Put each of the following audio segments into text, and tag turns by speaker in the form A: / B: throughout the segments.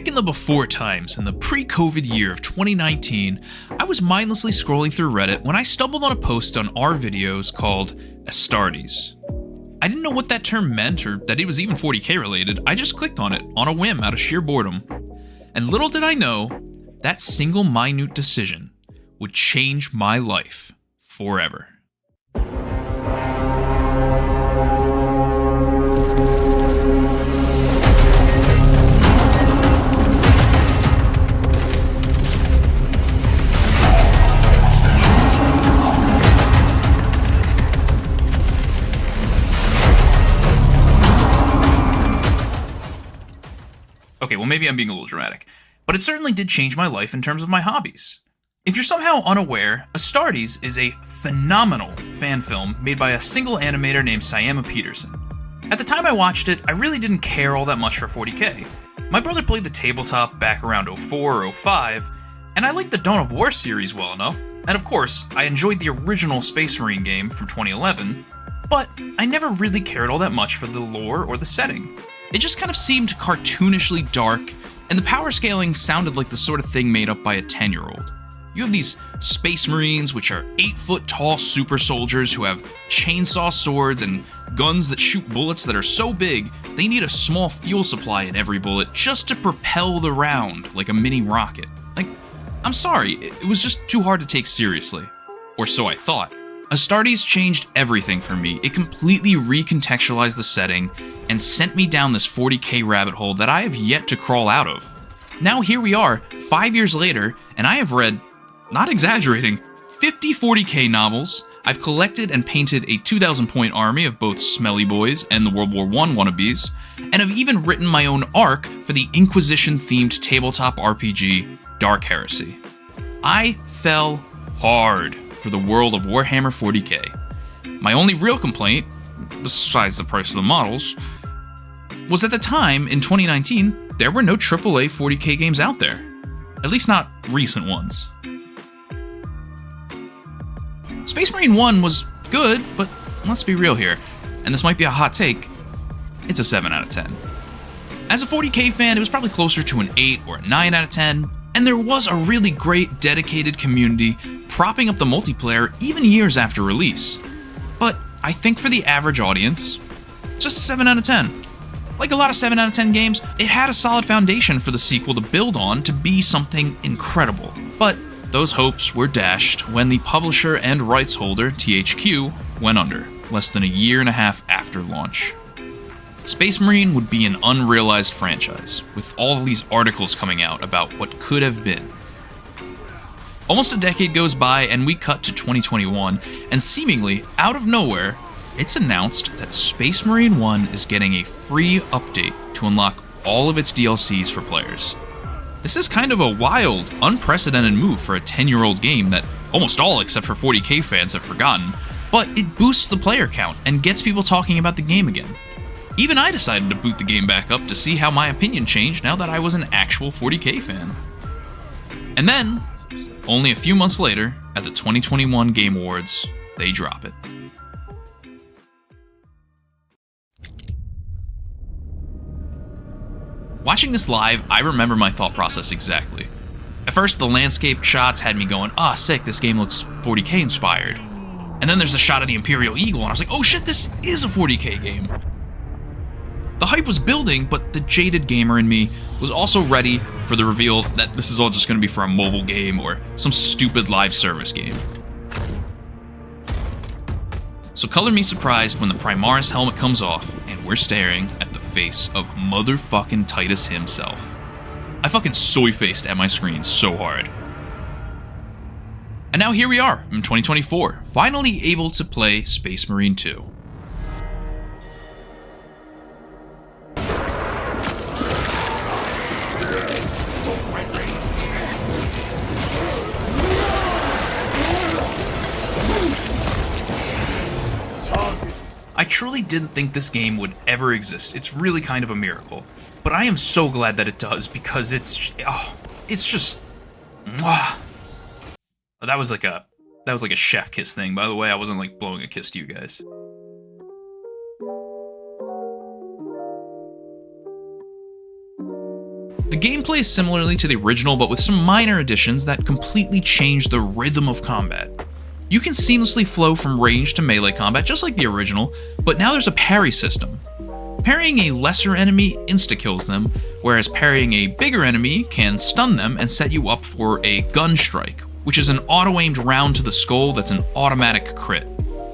A: Back in the before times, in the pre-COVID year of 2019, I was mindlessly scrolling through Reddit when I stumbled on a post on our videos called Astartes. I didn't know what that term meant or that it was even 40k related. I just clicked on it on a whim out of sheer boredom. And little did I know, that single minute decision would change my life forever. Okay, well maybe I'm being a little dramatic, but it certainly did change my life in terms of my hobbies. If you're somehow unaware, Astartes is a phenomenal fan film made by a single animator named Syama Peterson. At the time I watched it, I really didn't care all that much for 40k. My brother played the tabletop back around 04 or 05, and I liked the Dawn of War series well enough, and of course, I enjoyed the original Space Marine game from 2011, but I never really cared all that much for the lore or the setting. It just kind of seemed cartoonishly dark, and the power scaling sounded like the sort of thing made up by a 10-year-old. You have these Space Marines, which are 8-foot tall super soldiers who have chainsaw swords and guns that shoot bullets that are so big, they need a small fuel supply in every bullet just to propel the round like a mini rocket. Like, I'm sorry, it was just too hard to take seriously. Or so I thought. Astartes changed everything for me. It completely recontextualized the setting and sent me down this 40k rabbit hole that I have yet to crawl out of. Now here we are, 5 years later, and I have read, not exaggerating, 50 40k novels. I've collected and painted a 2,000-point army of both Smelly Boys and the World War I wannabes, and have even written my own arc for the Inquisition-themed tabletop RPG, Dark Heresy. I fell hard for the world of Warhammer 40k. My only real complaint, besides the price of the models, was at the time, in 2019, there were no AAA 40k games out there. At least not recent ones. Space Marine 1 was good, but let's be real here, and this might be a hot take, it's a 7 out of 10. As a 40k fan, it was probably closer to an 8 or a 9 out of 10, and there was a really great, dedicated community propping up the multiplayer even years after release. But I think for the average audience, just a 7 out of 10. Like a lot of 7 out of 10 games, it had a solid foundation for the sequel to build on to be something incredible. But those hopes were dashed when the publisher and rights holder, THQ, went under, less than a year and a half after launch. Space Marine would be an unrealized franchise, with all of these articles coming out about what could have been. Almost a decade goes by and we cut to 2021, and seemingly, out of nowhere, it's announced that Space Marine 1 is getting a free update to unlock all of its DLCs for players. This is kind of a wild, unprecedented move for a 10-year-old game that almost all except for 40k fans have forgotten, but it boosts the player count and gets people talking about the game again. Even I decided to boot the game back up to see how my opinion changed now that I was an actual 40k fan. And then, only a few months later, at the 2021 Game Awards, they drop it. Watching this live, I remember my thought process exactly. At first, the landscape shots had me going, ah, sick, this game looks 40k inspired. And then there's a shot of the Imperial Eagle, and I was like, oh shit, this is a 40k game. The hype was building, but the jaded gamer in me was also ready for the reveal that this is all just going to be for a mobile game or some stupid live service game. So color me surprised when the Primaris helmet comes off and we're staring at the face of motherfucking Titus himself. I fucking soy-faced at my screen so hard. And now here we are in 2024, finally able to play Space Marine 2. I truly didn't think this game would ever exist. It's really kind of a miracle. But I am so glad that it does, because it's just... That was like a chef kiss thing, by the way. I wasn't like blowing a kiss to you guys. The gameplay is similarly to the original, but with some minor additions that completely change the rhythm of combat. You can seamlessly flow from range to melee combat just like the original, but now there's a parry system. Parrying a lesser enemy insta-kills them, whereas parrying a bigger enemy can stun them and set you up for a gun strike, which is an auto-aimed round to the skull that's an automatic crit.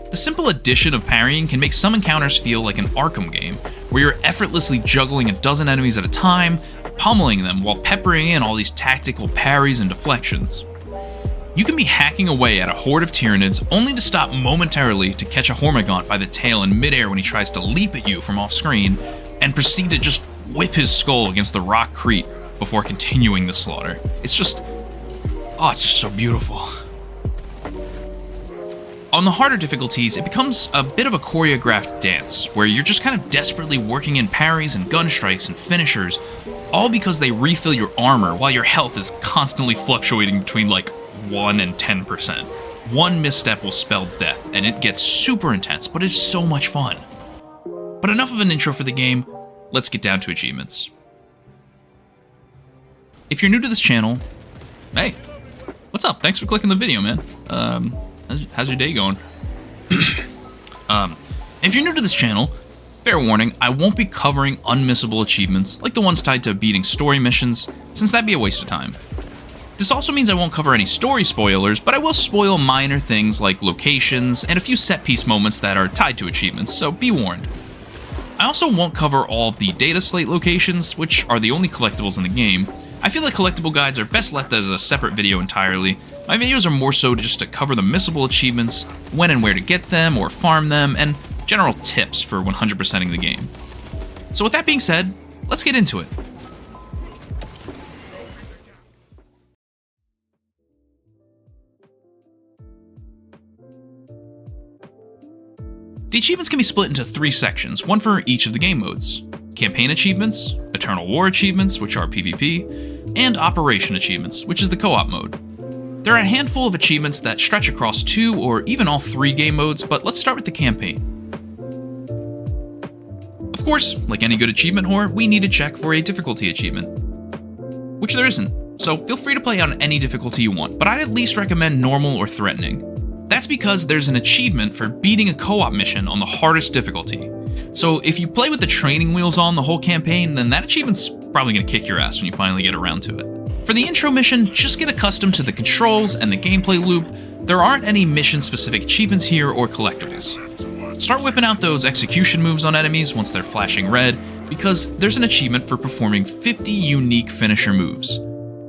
A: The simple addition of parrying can make some encounters feel like an Arkham game, where you're effortlessly juggling a dozen enemies at a time, pummeling them while peppering in all these tactical parries and deflections. You can be hacking away at a horde of Tyranids only to stop momentarily to catch a Hormigaunt by the tail in midair when he tries to leap at you from off screen, and proceed to just whip his skull against the rock crete before continuing the slaughter. It's just so beautiful. On the harder difficulties, it becomes a bit of a choreographed dance, where you're just kind of desperately working in parries and gun strikes and finishers, all because they refill your armor while your health is constantly fluctuating between like 1 and 10%. One misstep will spell death, and it gets super intense, but it's so much fun. But enough of an intro for the game, let's get down to achievements. If you're new to this channel, hey, what's up? Thanks for clicking the video, man. How's your day going? If you're new to this channel, fair warning, I won't be covering unmissable achievements like the ones tied to beating story missions, since that'd be a waste of time. This also means I won't cover any story spoilers, but I will spoil minor things like locations and a few set-piece moments that are tied to achievements, so be warned. I also won't cover all of the data slate locations, which are the only collectibles in the game. I feel like collectible guides are best left as a separate video entirely. My videos are more so just to cover the missable achievements, when and where to get them or farm them, and general tips for 100%ing the game. So with that being said, let's get into it. The achievements can be split into 3 sections, one for each of the game modes. Campaign achievements, Eternal War achievements, which are PvP, and Operation achievements, which is the co-op mode. There are a handful of achievements that stretch across 2 or even all 3 game modes, but let's start with the campaign. Of course, like any good achievement whore, we need to check for a difficulty achievement, which there isn't, so feel free to play on any difficulty you want, but I'd at least recommend normal or threatening. That's because there's an achievement for beating a co-op mission on the hardest difficulty. So if you play with the training wheels on the whole campaign, then that achievement's probably going to kick your ass when you finally get around to it. For the intro mission, just get accustomed to the controls and the gameplay loop. There aren't any mission-specific achievements here or collectibles. Start whipping out those execution moves on enemies once they're flashing red, because there's an achievement for performing 50 unique finisher moves.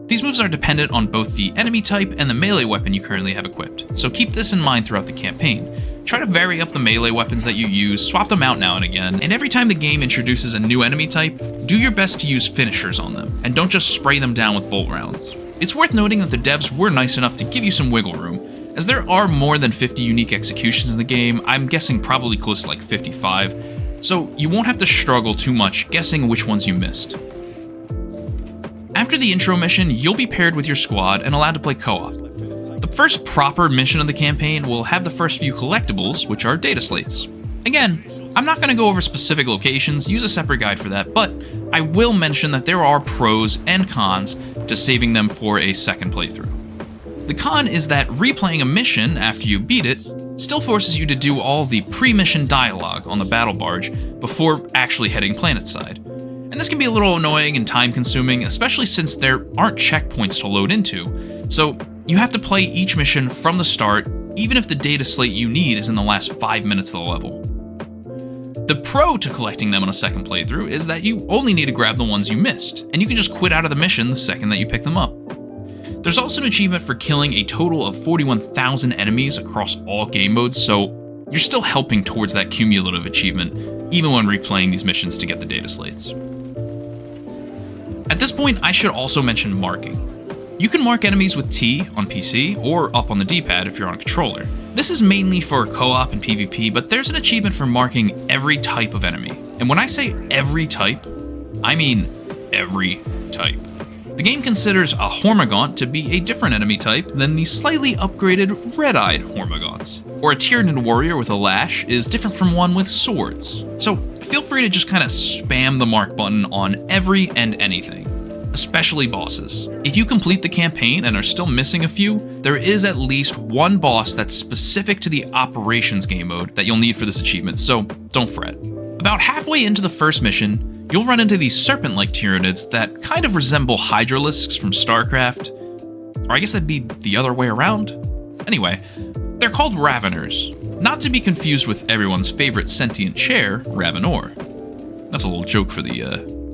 A: These moves are dependent on both the enemy type and the melee weapon you currently have equipped, so keep this in mind throughout the campaign. Try to vary up the melee weapons that you use, swap them out now and again, and every time the game introduces a new enemy type, do your best to use finishers on them, and don't just spray them down with bolt rounds. It's worth noting that the devs were nice enough to give you some wiggle room, as there are more than 50 unique executions in the game, I'm guessing probably close to like 55, so you won't have to struggle too much guessing which ones you missed. After the intro mission, you'll be paired with your squad and allowed to play co-op. The first proper mission of the campaign will have the first few collectibles, which are data slates. Again, I'm not going to go over specific locations, use a separate guide for that, but I will mention that there are pros and cons to saving them for a second playthrough. The con is that replaying a mission after you beat it still forces you to do all the pre-mission dialogue on the battle barge before actually heading planetside. And this can be a little annoying and time-consuming, especially since there aren't checkpoints to load into, so you have to play each mission from the start, even if the data slate you need is in the last 5 minutes of the level. The pro to collecting them on a second playthrough is that you only need to grab the ones you missed, and you can just quit out of the mission the second that you pick them up. There's also an achievement for killing a total of 41,000 enemies across all game modes, so you're still helping towards that cumulative achievement, even when replaying these missions to get the data slates. At this point, I should also mention marking. You can mark enemies with T on PC, or up on the D-pad if you're on a controller. This is mainly for co-op and PvP, but there's an achievement for marking every type of enemy. And when I say every type, I mean every type. The game considers a Hormigaunt to be a different enemy type than the slightly upgraded red-eyed Hormigaunts. Or a Tyranid warrior with a lash is different from one with swords. So feel free to just kind of spam the mark button on every and anything. especially bosses. If you complete the campaign and are still missing a few, there is at least one boss that's specific to the Operations game mode that you'll need for this achievement, so don't fret. About halfway into the first mission, you'll run into these serpent-like Tyranids that kind of resemble Hydralisks from StarCraft. Or I guess that'd be the other way around. Anyway, they're called Raveners, not to be confused with everyone's favorite sentient chair, Ravenor. That's a little joke for the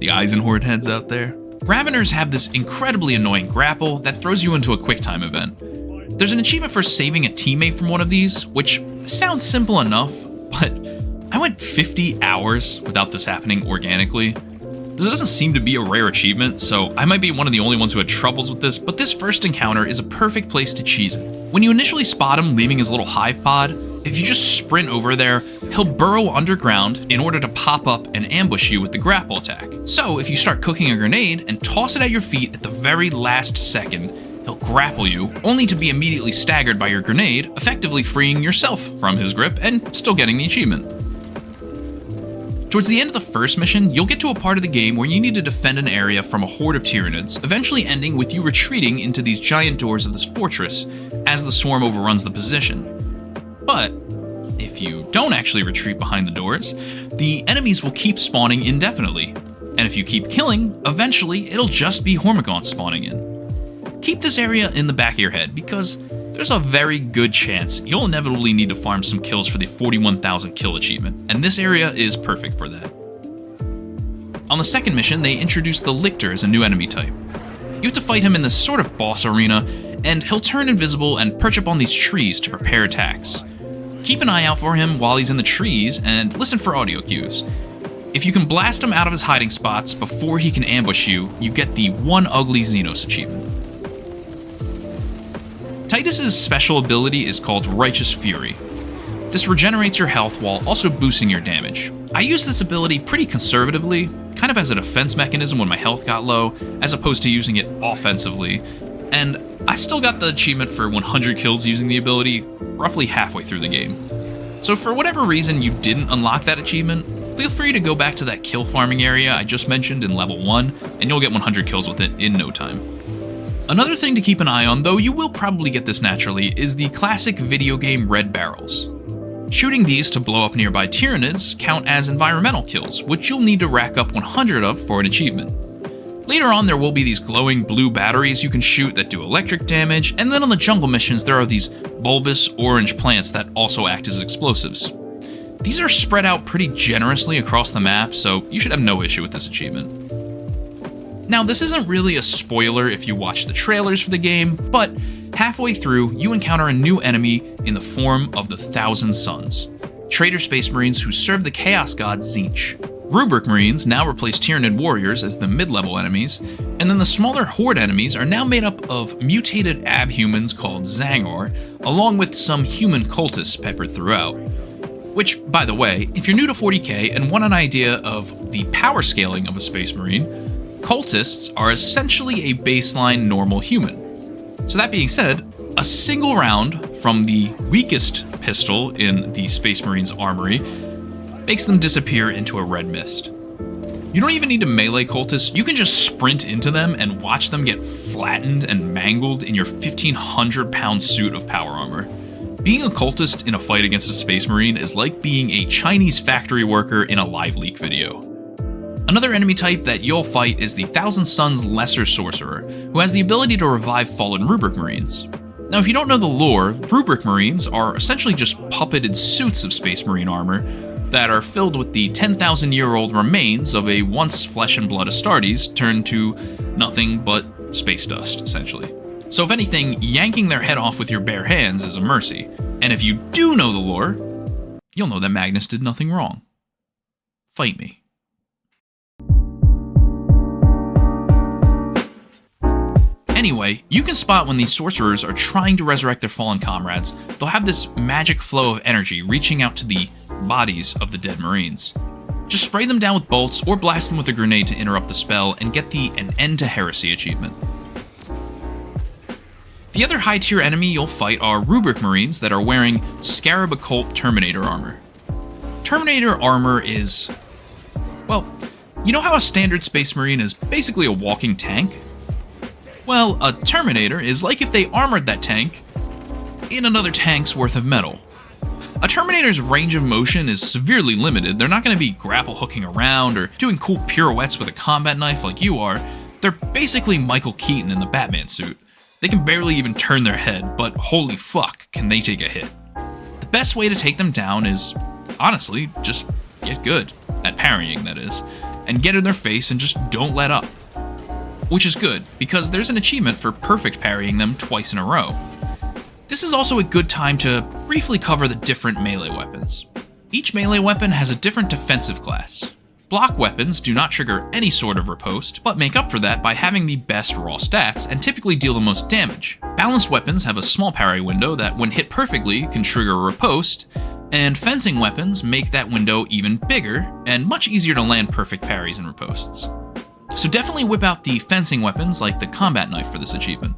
A: Eisenhorn heads out there. Raveners have this incredibly annoying grapple that throws you into a QuickTime event. There's an achievement for saving a teammate from one of these, which sounds simple enough, but I went 50 hours without this happening organically. This doesn't seem to be a rare achievement, so I might be one of the only ones who had troubles with this, but this first encounter is a perfect place to cheese it. When you initially spot him leaving his little hive pod, if you just sprint over there, he'll burrow underground in order to pop up and ambush you with the grapple attack. So if you start cooking a grenade and toss it at your feet at the very last second, he'll grapple you, only to be immediately staggered by your grenade, effectively freeing yourself from his grip and still getting the achievement. Towards the end of the first mission, you'll get to a part of the game where you need to defend an area from a horde of Tyranids, eventually ending with you retreating into these giant doors of this fortress as the swarm overruns the position. But if you don't actually retreat behind the doors, the enemies will keep spawning indefinitely, and if you keep killing, eventually it'll just be Hormagaunts spawning in. Keep this area in the back of your head, because there's a very good chance you'll inevitably need to farm some kills for the 41,000 kill achievement, and this area is perfect for that. On the second mission, they introduce the Lictor as a new enemy type. You have to fight him in this sort of boss arena, and he'll turn invisible and perch up on these trees to prepare attacks. Keep an eye out for him while he's in the trees, and listen for audio cues. If you can blast him out of his hiding spots before he can ambush you, you get the One Ugly Xenos achievement. Titus's special ability is called Righteous Fury. This regenerates your health while also boosting your damage. I use this ability pretty conservatively, kind of as a defense mechanism when my health got low, as opposed to using it offensively, and I still got the achievement for 100 kills using the ability roughly halfway through the game. So for whatever reason you didn't unlock that achievement, feel free to go back to that kill farming area I just mentioned in level 1, and you'll get 100 kills with it in no time. Another thing to keep an eye on, though you will probably get this naturally, is the classic video game red barrels. Shooting these to blow up nearby Tyranids count as environmental kills, which you'll need to rack up 100 of for an achievement. Later on, there will be these glowing blue batteries you can shoot that do electric damage, and then on the jungle missions there are these bulbous orange plants that also act as explosives. These are spread out pretty generously across the map, so you should have no issue with this achievement. Now, this isn't really a spoiler if you watch the trailers for the game, but halfway through, you encounter a new enemy in the form of the Thousand Suns, traitor space marines who serve the chaos god Tzeentch. Rubric marines now replace Tyranid warriors as the mid-level enemies, and then the smaller horde enemies are now made up of mutated abhumans called Zangor, along with some human cultists peppered throughout. Which, by the way, if you're new to 40k and want an idea of the power scaling of a space marine, cultists are essentially a baseline normal human. So that being said, a single round from the weakest pistol in the Space Marine's armory makes them disappear into a red mist. You don't even need to melee cultists, you can just sprint into them and watch them get flattened and mangled in your 1,500-pound suit of power armor. Being a cultist in a fight against a Space Marine is like being a Chinese factory worker in a live leak video. Another enemy type that you'll fight is the Thousand Suns Lesser Sorcerer, who has the ability to revive fallen Rubric Marines. Now, if you don't know the lore, Rubric Marines are essentially just puppeted suits of Space Marine armor that are filled with the 10,000-year-old remains of a once flesh and blood Astartes turned to nothing but space dust, essentially. So if anything, yanking their head off with your bare hands is a mercy. And if you do know the lore, you'll know that Magnus did nothing wrong. Fight me. Anyway, you can spot when these sorcerers are trying to resurrect their fallen comrades. They'll have this magic flow of energy reaching out to the bodies of the dead Marines. Just spray them down with bolts or blast them with a grenade to interrupt the spell and get the An End to Heresy achievement. The other high tier enemy you'll fight are Rubric Marines that are wearing Scarab Occult Terminator armor. Terminator armor is, well, You know how a standard Space Marine is basically a walking tank? Well, a Terminator is like if they armored that tank in another tank's worth of metal. A Terminator's range of motion is severely limited. They're not going to be grapple hooking around or doing cool pirouettes with a combat knife like you are. They're basically Michael Keaton in the Batman suit. They can barely even turn their head, but holy fuck, can they take a hit. The best way to take them down is, honestly, just get good. At parrying, that is. And get in their face and just don't let up. Which is good, because there's an achievement for perfect parrying them twice in a row. This is also a good time to briefly cover the different melee weapons. Each melee weapon has a different defensive class. Block weapons do not trigger any sort of riposte, but make up for that by having the best raw stats and typically deal the most damage. Balanced weapons have a small parry window that, when hit perfectly, can trigger a riposte, and fencing weapons make that window even bigger and much easier to land perfect parries and ripostes. So definitely whip out the fencing weapons like the combat knife for this achievement.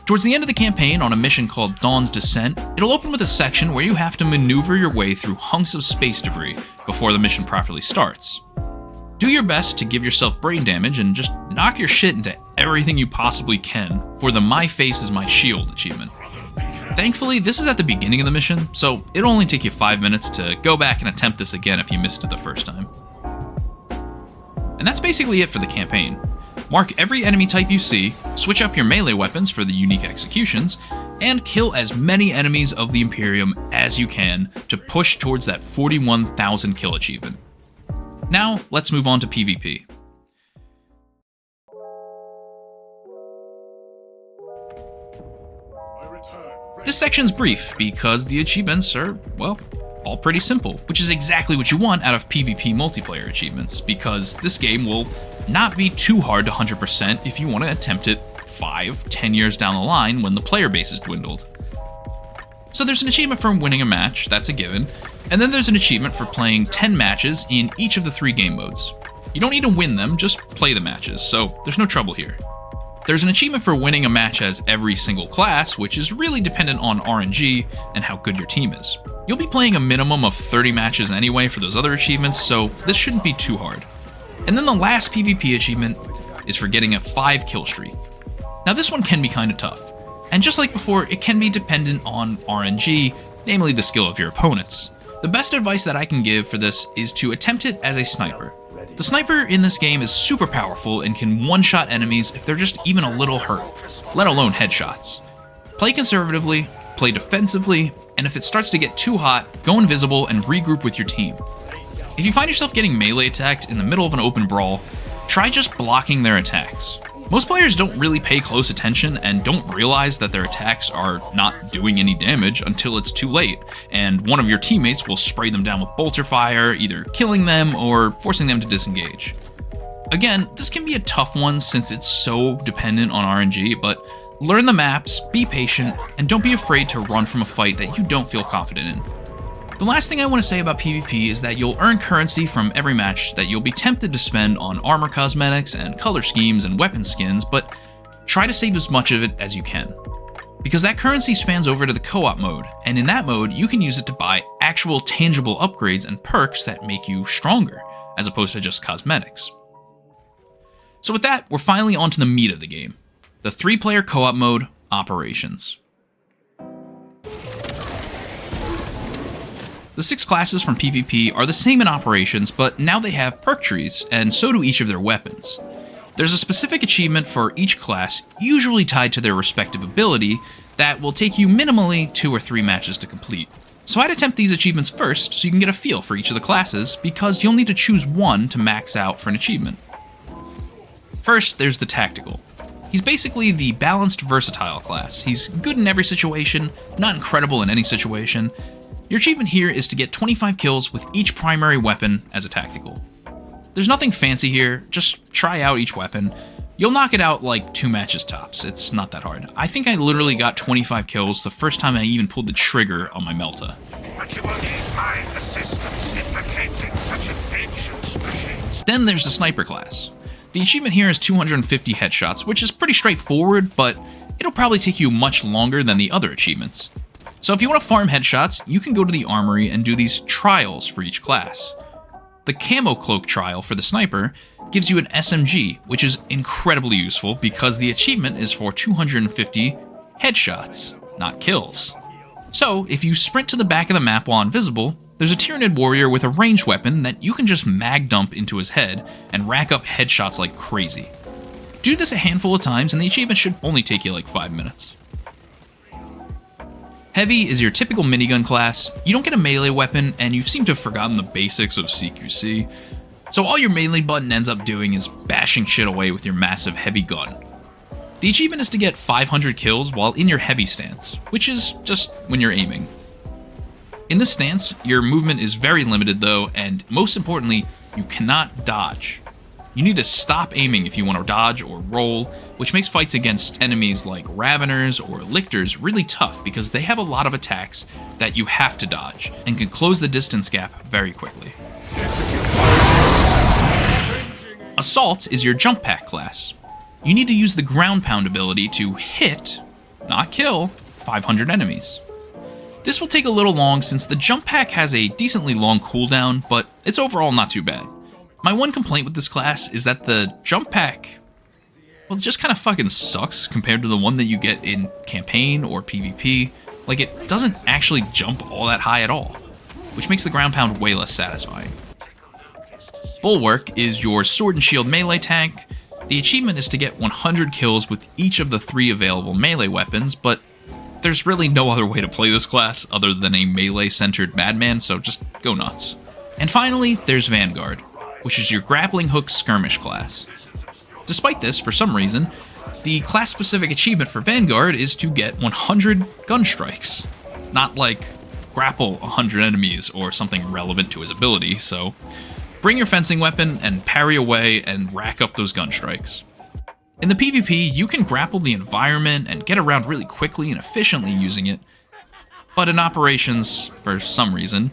A: Towards the end of the campaign, on a mission called Dawn's Descent, it'll open with a section where you have to maneuver your way through hunks of space debris before the mission properly starts. Do your best to give yourself brain damage and just knock your shit into everything you possibly can for the My Face is My Shield achievement. Thankfully, this is at the beginning of the mission, so it'll only take you 5 minutes to go back and attempt this again if you missed it the first time. And that's basically it for the campaign. Mark every enemy type you see, switch up your melee weapons for the unique executions, and kill as many enemies of the Imperium as you can to push towards that 41,000 kill achievement. Now, let's move on to PvP. This section's brief because the achievements are, well, all pretty simple, which is exactly what you want out of PvP multiplayer achievements, because this game will not be too hard to 100% if you want to attempt it 5-10 years down the line when the player base is dwindled. So there's an achievement for winning a match, that's a given, and then there's an achievement for playing 10 matches in each of the 3 game modes. You don't need to win them, just play the matches, so there's no trouble here. There's an achievement for winning a match as every single class, which is really dependent on RNG and how good your team is. You'll be playing a minimum of 30 matches anyway for those other achievements, so this shouldn't be too hard. And then the last PvP achievement is for getting a 5 kill streak. Now this one can be kinda tough, and just like before, it can be dependent on RNG, namely the skill of your opponents. The best advice that I can give for this is to attempt it as a sniper. The sniper in this game is super powerful and can one-shot enemies if they're just even a little hurt, let alone headshots. Play conservatively, play defensively, and if it starts to get too hot, go invisible and regroup with your team. If you find yourself getting melee attacked in the middle of an open brawl, try just blocking their attacks. Most players don't really pay close attention and don't realize that their attacks are not doing any damage until it's too late, and one of your teammates will spray them down with bolter fire, either killing them or forcing them to disengage. Again, this can be a tough one since it's so dependent on RNG, but learn the maps, be patient, and don't be afraid to run from a fight that you don't feel confident in. The last thing I want to say about PvP is that you'll earn currency from every match that you'll be tempted to spend on armor cosmetics and color schemes and weapon skins, but try to save as much of it as you can. Because that currency spans over to the co-op mode, and in that mode you can use it to buy actual tangible upgrades and perks that make you stronger, as opposed to just cosmetics. So with that, we're finally onto the meat of the game. The 3-player co-op mode, Operations. The 6 classes from PvP are the same in Operations, but now they have perk trees, and so do each of their weapons. There's a specific achievement for each class, usually tied to their respective ability, that will take you minimally 2 or 3 matches to complete. So I'd attempt these achievements first so you can get a feel for each of the classes, because you'll need to choose one to max out for an achievement. First, there's the Tactical. He's basically the balanced versatile class. He's good in every situation, not incredible in any situation. Your achievement here is to get 25 kills with each primary weapon as a tactical. There's nothing fancy here, just try out each weapon. You'll knock it out like 2 matches tops, it's not that hard. I think I literally got 25 kills the first time I even pulled the trigger on my Melta.
B: But you will need my assistance in locating such an ancient machine.
A: Then there's the Sniper class. The achievement here is 250 headshots, which is pretty straightforward, but it'll probably take you much longer than the other achievements. So if you want to farm headshots, you can go to the armory and do these trials for each class. The Camo Cloak trial for the sniper gives you an SMG, which is incredibly useful because the achievement is for 250 headshots, not kills. So, if you sprint to the back of the map while invisible, there's a Tyranid warrior with a ranged weapon that you can just mag dump into his head and rack up headshots like crazy. Do this a handful of times and the achievement should only take you like 5 minutes. Heavy is your typical minigun class. You don't get a melee weapon, and you seem to have forgotten the basics of CQC. So all your melee button ends up doing is bashing shit away with your massive heavy gun. The achievement is to get 500 kills while in your heavy stance, which is just when you're aiming. In this stance, your movement is very limited though, and most importantly, you cannot dodge. You need to stop aiming if you want to dodge or roll, which makes fights against enemies like Raveners or Lictors really tough because they have a lot of attacks that you have to dodge and can close the distance gap very quickly. Assault is your jump pack class. You need to use the ground pound ability to hit, not kill, 500 enemies. This will take a little long since the jump pack has a decently long cooldown, but it's overall not too bad. My one complaint with this class is that the jump pack, well, it just kind of fucking sucks compared to the one that you get in campaign or PvP. Like, it doesn't actually jump all that high at all, which makes the ground pound way less satisfying. Bulwark is your sword and shield melee tank. The achievement is to get 100 kills with each of the 3 available melee weapons, but there's really no other way to play this class other than a melee-centered madman, so just go nuts. And finally, there's Vanguard, which is your grappling hook skirmish class. Despite this, for some reason, the class-specific achievement for Vanguard is to get 100 gun strikes. Not like grapple 100 enemies or something relevant to his ability, so bring your fencing weapon and parry away and rack up those gun strikes. In the PvP, you can grapple the environment and get around really quickly and efficiently using it, but in operations, for some reason,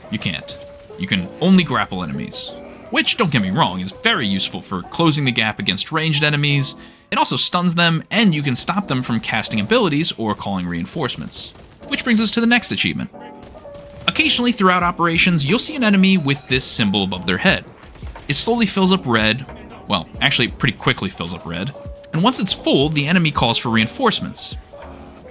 A: you can't. You can only grapple enemies. Which, don't get me wrong, is very useful for closing the gap against ranged enemies. It also stuns them, and you can stop them from casting abilities or calling reinforcements. Which brings us to the next achievement. Occasionally throughout operations, you'll see an enemy with this symbol above their head. It slowly fills up red, well, actually pretty quickly fills up red, and once it's full, the enemy calls for reinforcements.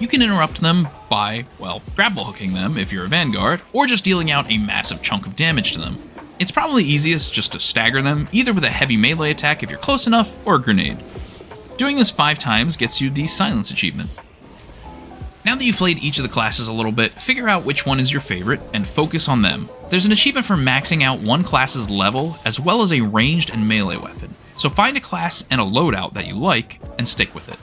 A: You can interrupt them by, well, grapple hooking them if you're a Vanguard, or just dealing out a massive chunk of damage to them. It's probably easiest just to stagger them, either with a heavy melee attack if you're close enough, or a grenade. Doing this 5 times gets you the Silence achievement. Now that you've played each of the classes a little bit, figure out which one is your favorite, and focus on them. There's an achievement for maxing out one class's level, as well as a ranged and melee weapon. So find a class and a loadout that you like, and stick with it.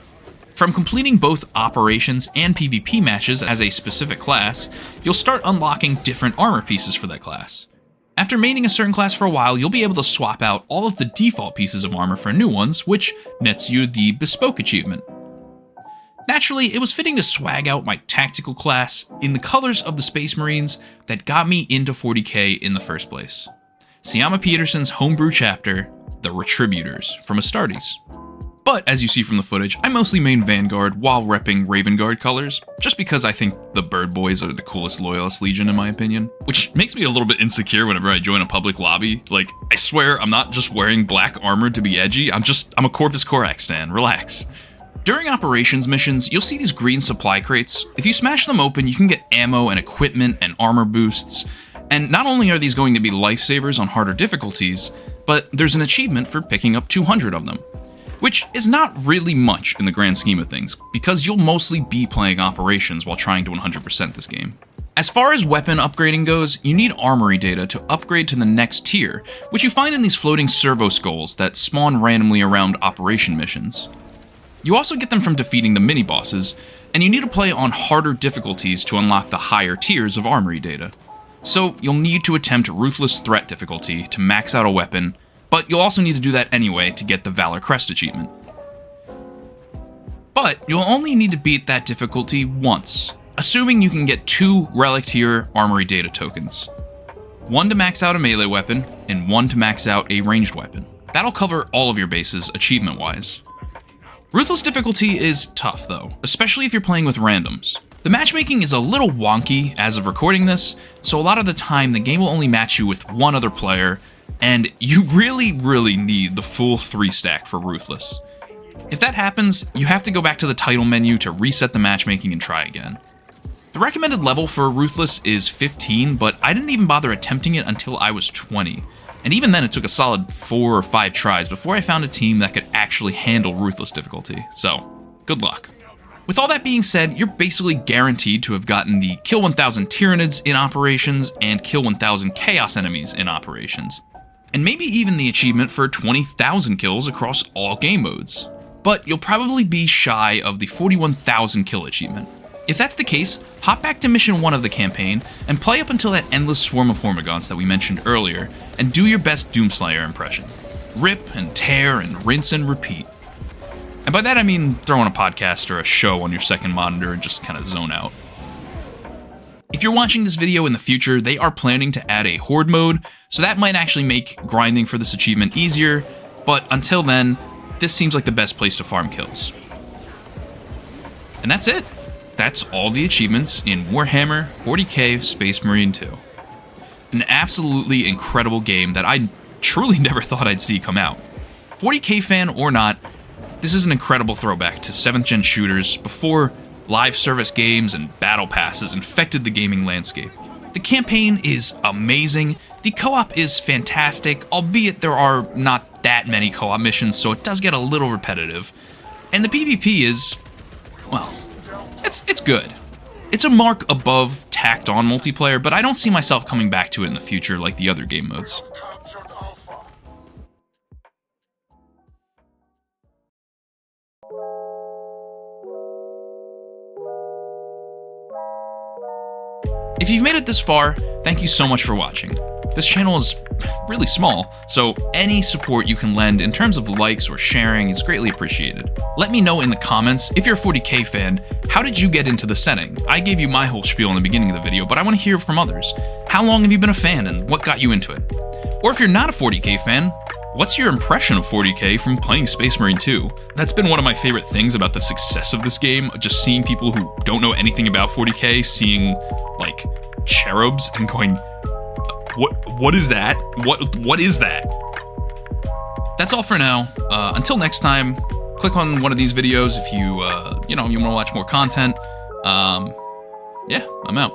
A: From completing both operations and PvP matches as a specific class, you'll start unlocking different armor pieces for that class. After maining a certain class for a while, you'll be able to swap out all of the default pieces of armor for new ones, which nets you the Bespoke achievement. Naturally, it was fitting to swag out my tactical class in the colors of the Space Marines that got me into 40k in the first place. Siama Peterson's homebrew chapter, the Retributors, from Astartes. But as you see from the footage, I mostly main Vanguard while repping Raven Guard colors, just because I think the Bird Boys are the coolest Loyalist Legion in my opinion, which makes me a little bit insecure whenever I join a public lobby. Like, I swear I'm not just wearing black armor to be edgy, I'm a Corvus Corax stan, relax. During operations missions, you'll see these green supply crates. If you smash them open, you can get ammo and equipment and armor boosts, and not only are these going to be lifesavers on harder difficulties, but there's an achievement for picking up 200 of them. Which is not really much in the grand scheme of things, because you'll mostly be playing operations while trying to 100% this game. As far as weapon upgrading goes, you need armory data to upgrade to the next tier, which you find in these floating servo skulls that spawn randomly around operation missions. You also get them from defeating the mini-bosses, and you need to play on harder difficulties to unlock the higher tiers of armory data. So you'll need to attempt Ruthless Threat difficulty to max out a weapon, but you'll also need to do that anyway to get the Valor Crest achievement. But you'll only need to beat that difficulty once, assuming you can get 2 Relic Tier Armory Data tokens. 1 to max out a melee weapon, and 1 to max out a ranged weapon. That'll cover all of your bases achievement-wise. Ruthless difficulty is tough though, especially if you're playing with randoms. The matchmaking is a little wonky as of recording this, so a lot of the time the game will only match you with one other player, And you really, really need the full 3-stack for Ruthless. If that happens, you have to go back to the title menu to reset the matchmaking and try again. The recommended level for Ruthless is 15, but I didn't even bother attempting it until I was 20. And even then it took a solid 4 or 5 tries before I found a team that could actually handle Ruthless difficulty, so good luck. With all that being said, you're basically guaranteed to have gotten the Kill 1000 Tyranids in operations and Kill 1000 Chaos enemies in operations, and maybe even the achievement for 20,000 kills across all game modes. But you'll probably be shy of the 41,000 kill achievement. If that's the case, hop back to Mission 1 of the campaign and play up until that endless swarm of Hormagaunts that we mentioned earlier, and do your best Doomslayer impression. Rip and tear and rinse and repeat. And by that I mean throw on a podcast or a show on your second monitor and just kind of zone out. If you're watching this video in the future, they are planning to add a Horde mode, so that might actually make grinding for this achievement easier, but until then, this seems like the best place to farm kills. And that's it. That's all the achievements in Warhammer 40k Space Marine 2. An absolutely incredible game that I truly never thought I'd see come out. 40k fan or not, this is an incredible throwback to 7th gen shooters before live service games and battle passes infected the gaming landscape. The campaign is amazing, the co-op is fantastic, albeit there are not that many co-op missions, so it does get a little repetitive. And the PvP is, well, it's good. It's a mark above tacked on multiplayer, but I don't see myself coming back to it in the future like the other game modes. If you've made it this far, thank you so much for watching. This channel is really small, so any support you can lend in terms of likes or sharing is greatly appreciated. Let me know in the comments, if you're a 40k fan, how did you get into the setting? I gave you my whole spiel in the beginning of the video, but I want to hear from others. How long have you been a fan and what got you into it? Or if you're not a 40k fan, what's your impression of 40k from playing Space Marine 2? That's been one of my favorite things about the success of this game, just seeing people who don't know anything about 40k, seeing, like, cherubs and going, what is that? What is that? That's all for now. Until next time, click on one of these videos if you, you want to watch more content. Yeah, I'm out.